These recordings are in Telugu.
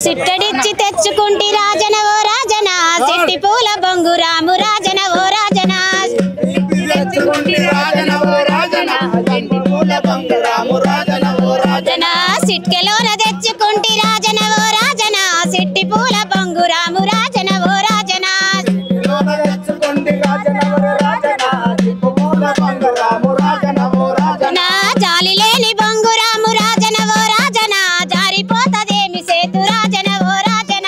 సిట్టడిచ్చి తెచ్చుకుంటి రాజన ఓ రాజన సిట్టి పూల బొంగురాము రాజన ఓ రాజన సిట్కెలోన తెచ్చుకుంటి రాజన ఓ రాజన సిట్టి పూల బొంగురాము రాజన ఓ రాజన జాలి లేని బొంగురాము రాజన ఓ రాజన జారిపోతదేమి సేతు రాజన ఓ రాజన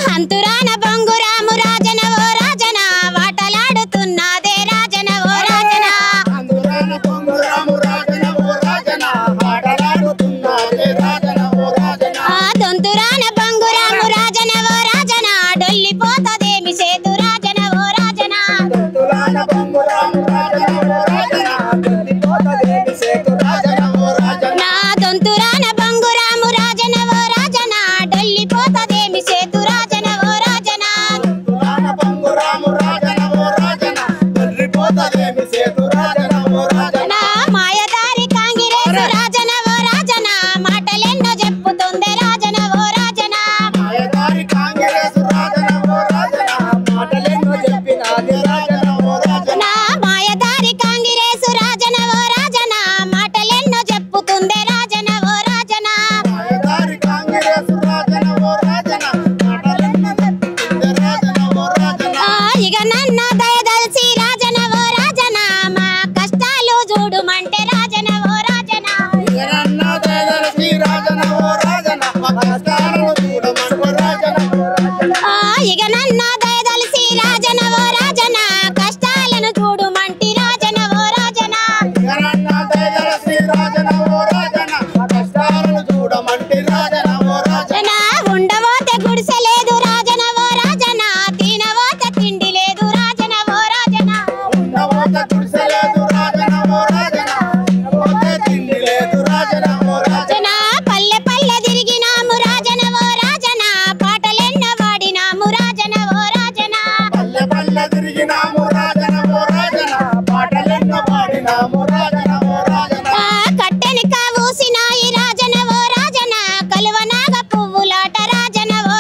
హంతురాన బొంగురాము రాజన ఓ రాజన వాటలాడుతున్నదే రాజన ఓ రాజన దొంతురాన బొంగురాము రాజన ఓ రాజన డొల్లిపోతదేమి సేతు రాజన ఓ రాజన దొంతురాన బొంగురాము రాజన ఓ రాజన డొల్లిపోతదేమి సేతు రాజన ఓ రాజన మాయదారి కాంగిరేసు రాజన ఓ రాజన మాటలెన్నో చెప్పుతుంది రాజన ఓ రాజన మాయదారి కాంగిరేసు రాజన ఓ రాజన మాటలెన్నో చెప్పుతుంది రాజన ఓ రాజన ఇక నన్న దయదల్చి రాజన ఓ రాజన మా కష్టాలు చూడుమంటే రాజన ఓ రాజన ఇక నన్న దయదల్చి రాజన ఓ రాజన మా కష్టాలు చూడుమంటి రాజన ఓ రాజన ఉండబోతే గుడిసెలేదు రాజన ఓ రాజన తినబోతే తిండి లేదు రాజన ఓ రాజన పల్లె పల్లె తిరిగినాము రాజన ఓ రాజన పాటలెన్నో వాడినాము రాజన ఓ రాజన కట్టెని కావూసినాయి రాజన ఓ రాజన కలువనాగ పువ్వులాట రాజన ఓ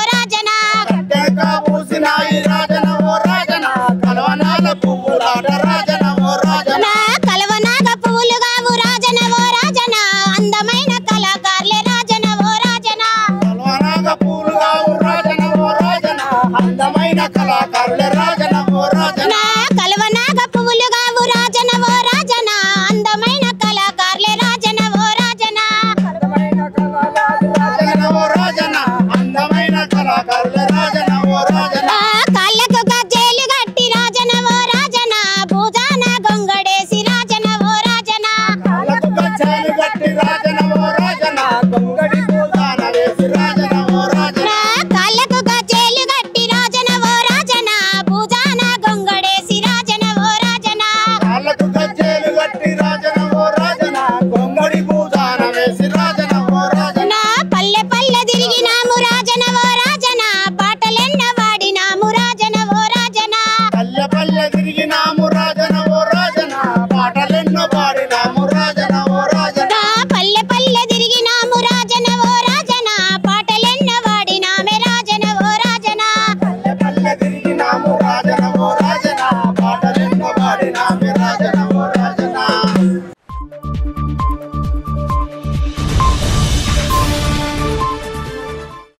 రాజన కలువనాగ పువ్వులు కావు రాజన ఓ రాజన అందమైన కళాకారులే రాజన ఓ రాజన అందమైన కళాకారు